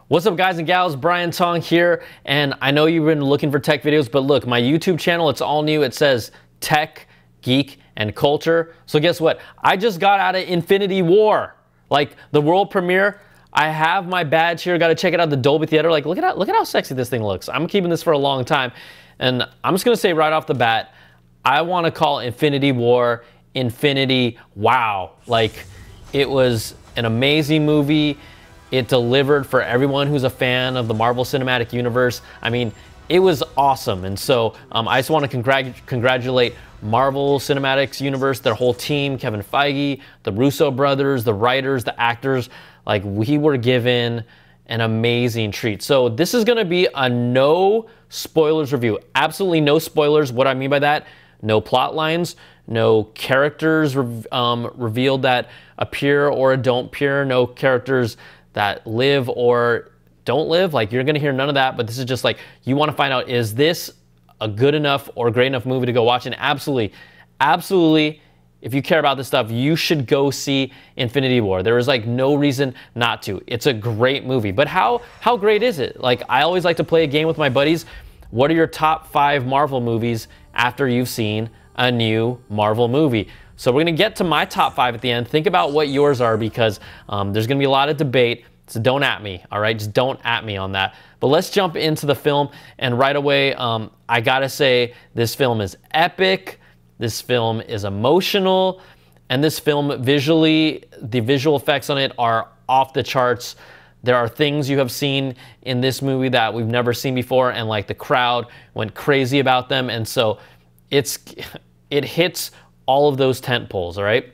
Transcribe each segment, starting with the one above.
What's up, guys and gals? Brian Tong here, and I know you've been looking for tech videos, but look, my YouTube channel, it's all new. It says Tech, Geek, and Culture. So guess what? I just got out of Infinity War, like the world premiere. I have my badge here. Got to check it out, the Dolby Theater. Like, look at how sexy this thing looks. I'm keeping this for a long time, and I'm just gonna say right off the bat, I want to call Infinity War Infinity Wow. Like, it was an amazing movie. It delivered for everyone who's a fan of the Marvel Cinematic Universe. I mean, it was awesome. And so I just want to congratulate Marvel Cinematic Universe, their whole team, Kevin Feige, the Russo brothers, the writers, the actors. Like, we were given an amazing treat. So this is going to be a no spoilers review. Absolutely no spoilers. What I mean by that, no plot lines, no characters revealed that appear or don't appear, no characters that live or don't live. Like, you're gonna hear none of that, but this is just like, you wanna find out, is this a good enough or great enough movie to go watch? And absolutely, if you care about this stuff, you should go see Infinity War. There is like no reason not to. It's a great movie, but how great is it? Like, I always like to play a game with my buddies. What are your top 5 Marvel movies after you've seen a new Marvel movie? So we're gonna get to my top 5 at the end. Think about what yours are, because there's gonna be a lot of debate, so don't at me, all right? Just don't at me on that. But let's jump into the film, and right away, I gotta say, this film is epic, this film is emotional, and this film visually, the visual effects on it are off the charts. There are things you have seen in this movie that we've never seen before, and like the crowd went crazy about them, and so it hits all of those tent poles, all right?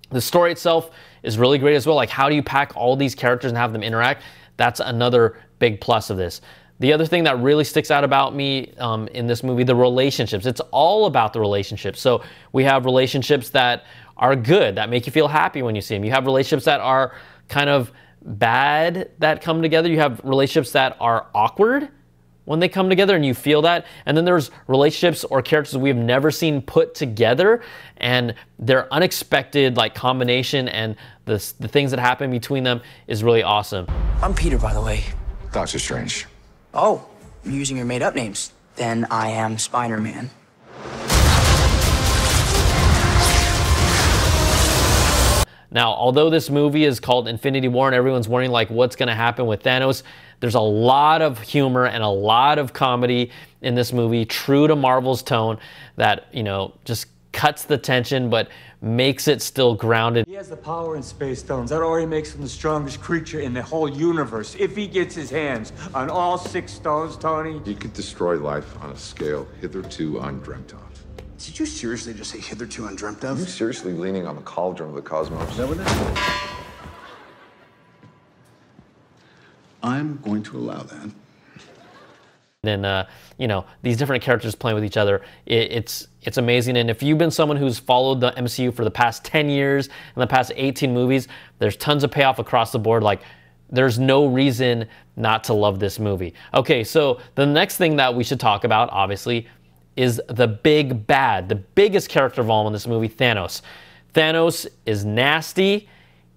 The story itself is really great as well. Like, how do you pack all these characters and have them interact? That's another big plus of this. The other thing that really sticks out about me in this movie, the relationships. It's all about the relationships. So we have relationships that are good, that make you feel happy when you see them. You have relationships that are kind of bad that come together. You have relationships that are awkward when they come together, and you feel that. And then there's relationships or characters we've never seen put together, and their unexpected like combination and the things that happen between them is really awesome. I'm Peter, by the way. Doctor Strange. Oh, you're using your made-up names. Then I am Spider-Man. Now, although this movie is called Infinity War and everyone's wondering like what's gonna happen with Thanos, there's a lot of humor and a lot of comedy in this movie, true to Marvel's tone, that, you know, just cuts the tension but makes it still grounded. He has the power in space stones. That already makes him the strongest creature in the whole universe. If he gets his hands on all 6 stones, Tony. He could destroy life on a scale hitherto undreamt of. Did you seriously just say hitherto undreamt of? Are you seriously leaning on the cauldron of the cosmos? No, I'm going to allow that. And you know, these different characters playing with each other, it's amazing. And if you've been someone who's followed the MCU for the past 10 years and the past 18 movies, there's tons of payoff across the board. Like, there's no reason not to love this movie. Okay, so the next thing that we should talk about, obviously, is the big bad, the biggest character of all in this movie, Thanos. Thanos is nasty.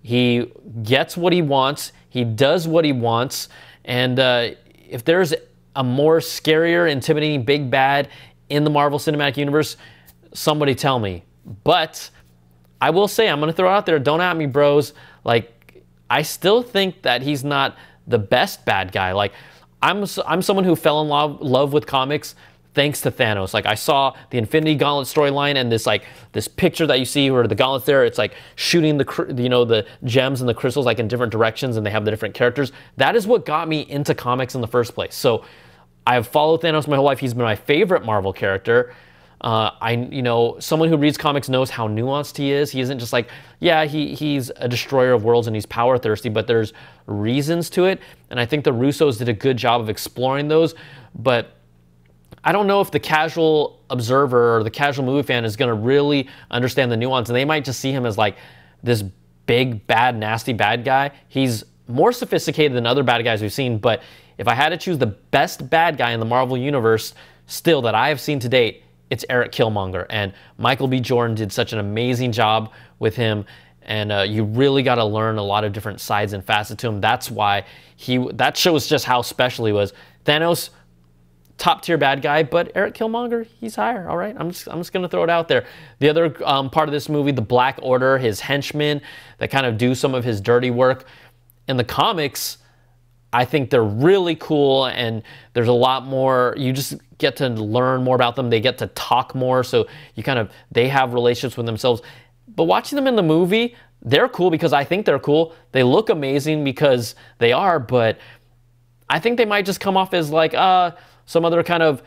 He gets what he wants. He does what he wants. And if there's a more scarier, intimidating big bad in the Marvel Cinematic Universe, somebody tell me. But I will say, I'm going to throw it out there, don't at me, bros. Like, I still think that he's not the best bad guy. Like, I'm someone who fell in love with comics thanks to Thanos. Like, I saw the Infinity Gauntlet storyline, and this picture that you see where the gauntlet's there, it's like shooting the gems and the crystals like in different directions, and they have the different characters. That is what got me into comics in the first place. So I've followed Thanos my whole life. He's been my favorite Marvel character. Someone who reads comics knows how nuanced he is. He isn't just like, yeah, he's a destroyer of worlds and he's power thirsty, but there's reasons to it. And I think the Russos did a good job of exploring those, but I don't know if the casual observer or the casual movie fan is going to really understand the nuance, and they might just see him as like this big, bad, nasty bad guy. He's more sophisticated than other bad guys we've seen, but if I had to choose the best bad guy in the Marvel Universe still that I have seen to date, it's Eric Killmonger. And Michael B. Jordan did such an amazing job with him. and you really got to learn a lot of different sides and facets to him. That's why that shows just how special he was. Thanos, top tier bad guy, but Eric Killmonger, he's higher. All right, I'm just gonna throw it out there. The other part of this movie, the Black Order, his henchmen that kind of do some of his dirty work in the comics, I think they're really cool, and there's a lot more. You just get to learn more about them. They get to talk more, so they have relationships with themselves. But watching them in the movie, they're cool because I think they're cool. They look amazing because they are, but I think they might just come off as like some other kind of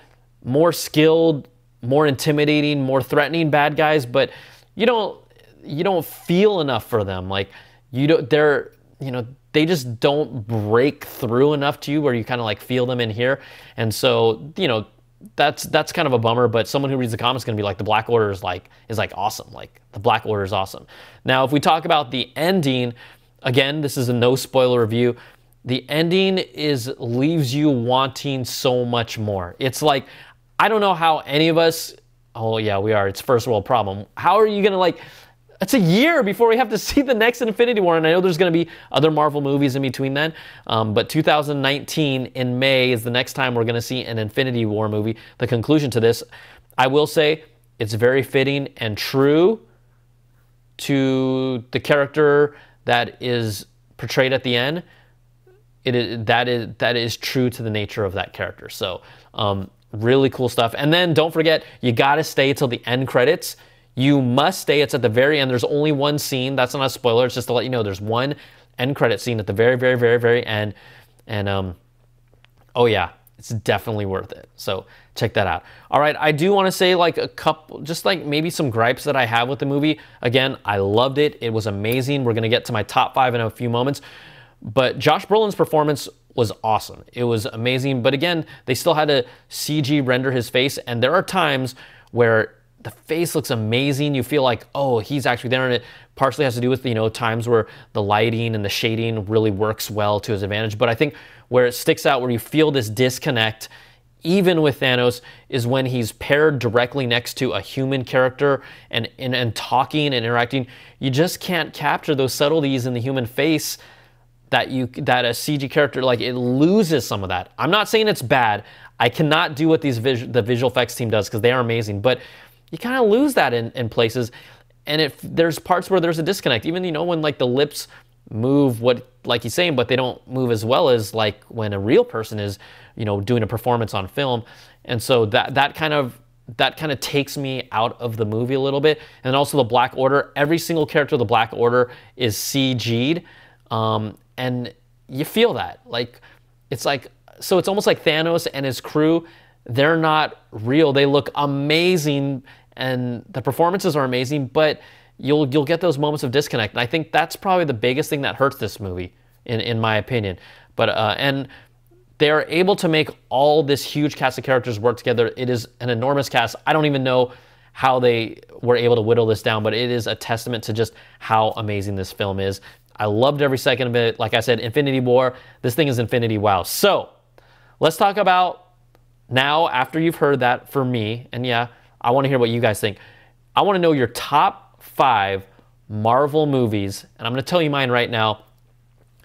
more skilled, more intimidating, more threatening bad guys. But you don't feel enough for them. Like they just don't break through enough to you where you kind of like feel them in here. And so that's kind of a bummer, but someone who reads the comics is going to be like, the Black Order is like awesome. Like, the Black Order is awesome. Now, if we talk about the ending, again, this is a no spoiler review. The ending leaves you wanting so much more. It's like, I don't know how any of us, oh yeah, we are, it's first world problem. How are you going to it's a year before we have to see the next Infinity War, and I know there's going to be other Marvel movies in between then, but 2019 in May is the next time we're going to see an Infinity War movie, the conclusion to this. I will say it's very fitting and true to the character that is portrayed at the end. That is true to the nature of that character. So really cool stuff. And then don't forget, you got to stay till the end credits. You must stay. It's at the very end. There's only one scene. That's not a spoiler. It's just to let you know there's one end credit scene at the very, very, very, very end. And oh yeah, it's definitely worth it. So check that out. All right, I do want to say like a couple, just like maybe some gripes that I have with the movie. Again, I loved it. It was amazing. We're going to get to my top 5 in a few moments. But Josh Brolin's performance was awesome. It was amazing. But again, they still had to CG render his face. And there are times where the face looks amazing. You feel like, oh, he's actually there. And it partially has to do with, times where the lighting and the shading really works well to his advantage. But I think where it sticks out, where you feel this disconnect, even with Thanos, is when he's paired directly next to a human character and talking and interacting. You just can't capture those subtleties in the human face that a CG character, like, it loses some of that. I'm not saying it's bad. I cannot do what the visual effects team does because they are amazing, but you kind of lose that in places. And if there's parts where there's a disconnect, even, when like the lips move like he's saying, but they don't move as well as like when a real person is, doing a performance on film. And so that kind of takes me out of the movie a little bit. And also the Black Order, every single character of the Black Order is CG'd. And you feel that, like, it's like, so it's almost like Thanos and his crew, they're not real. They look amazing and the performances are amazing, but you'll get those moments of disconnect. And I think that's probably the biggest thing that hurts this movie, in my opinion. But and they're able to make all this huge cast of characters work together. It is an enormous cast. I don't even know how they were able to whittle this down, but it is a testament to just how amazing this film is. I loved every second of it. Like I said, Infinity War, this thing is Infinity Wow. So let's talk about now, after you've heard that for me, and yeah, I want to hear what you guys think. I want to know your top 5 Marvel movies, and I'm going to tell you mine right now,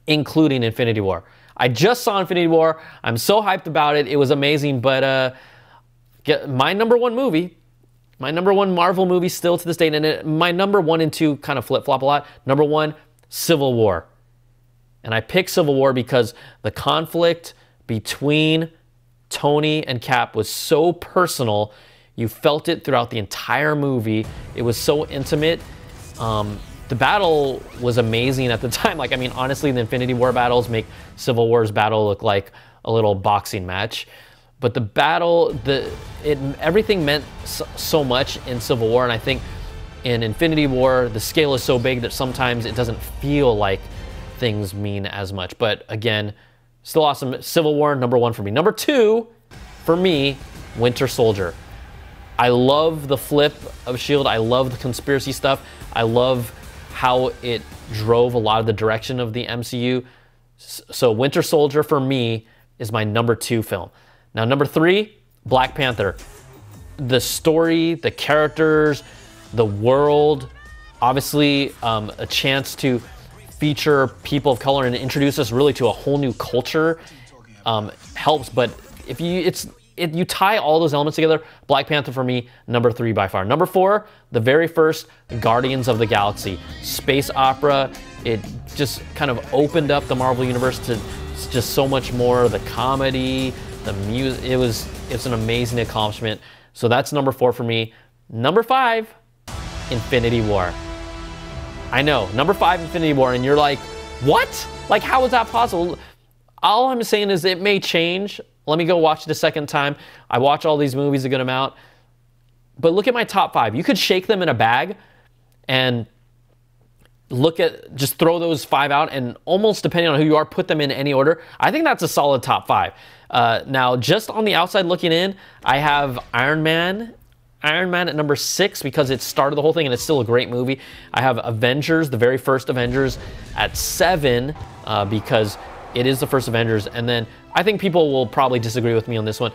including Infinity War. I just saw Infinity War. I'm so hyped about it. It was amazing, but my number one movie, my number one Marvel movie still to this day, and my number 1 and 2 kind of flip-flop a lot. Number 1, Civil War. And I picked Civil War because the conflict between Tony and Cap was so personal. You felt it throughout the entire movie. It was so intimate. The battle was amazing at the time. Like, I mean, honestly, the Infinity War battles make Civil War's battle look like a little boxing match. But the battle, everything meant so much in Civil War, and I think in Infinity War, the scale is so big that sometimes it doesn't feel like things mean as much. But again, still awesome. Civil War, number 1 for me. Number 2, for me, Winter Soldier. I love the flip of S.H.I.E.L.D. I love the conspiracy stuff. I love how it drove a lot of the direction of the MCU. So Winter Soldier, for me, is my number 2 film. Now, number 3, Black Panther. The story, the characters, the world, Obviously, a chance to feature people of color and introduce us really to a whole new culture helps. But if you tie all those elements together, Black Panther for me, number 3 by far. Number 4, the very first Guardians of the Galaxy. Space opera. It just kind of opened up the Marvel Universe to just so much more. The comedy, the music, it's an amazing accomplishment. So that's number 4 for me. Number 5, Infinity War. I know, number 5, Infinity War, and you're like, what? Like, how is that possible? All I'm saying is it may change. Let me go watch it a second time. I watch all these movies a good amount. But look at my top 5. You could shake them in a bag and just throw those 5 out, and almost depending on who you are, put them in any order. I think that's a solid top 5. Now, just on the outside looking in, I have Iron Man at number 6 because it started the whole thing and it's still a great movie. I have Avengers, the very first Avengers, at 7 because it is the first Avengers. And then I think people will probably disagree with me on this one.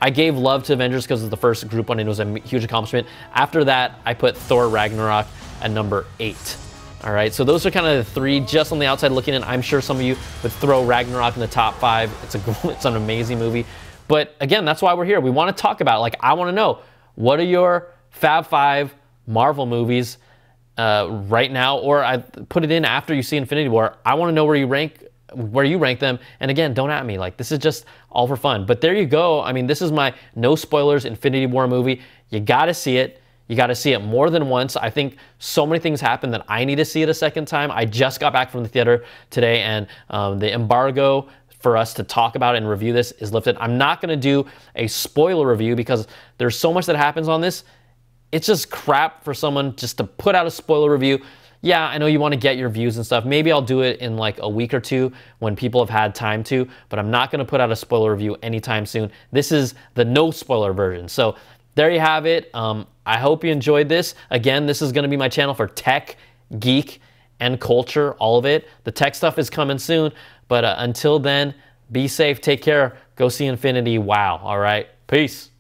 I gave love to Avengers because it's the first group one and it was a huge accomplishment. After that, I put Thor Ragnarok at number 8. All right, so those are kind of the 3 just on the outside looking in. I'm sure some of you would throw Ragnarok in the top 5. It's an amazing movie. But again, that's why we're here. We want to talk about it. Like, I want to know, what are your Fab 5 Marvel movies right now? Or I put it in after you see Infinity War. I want to know where you rank them. And again, don't at me. Like, this is just all for fun. But there you go. I mean, this is my no spoilers Infinity War movie. You got to see it. You got to see it more than once. I think so many things happen that I need to see it a second time. I just got back from the theater today, and the embargo for us to talk about and review this is lifted. I'm not going to do a spoiler review because there's so much that happens on this. It's just crap for someone just to put out a spoiler review. Yeah, I know you want to get your views and stuff. Maybe I'll do it in like a week or 2 when people have had time to, but I'm not going to put out a spoiler review anytime soon. This is the no spoiler version. So there you have it. I hope you enjoyed this. Again, this is going to be my channel for tech, geek, and culture, all of it. The tech stuff is coming soon, but until then, be safe, take care, go see Infinity. Wow, all right, peace.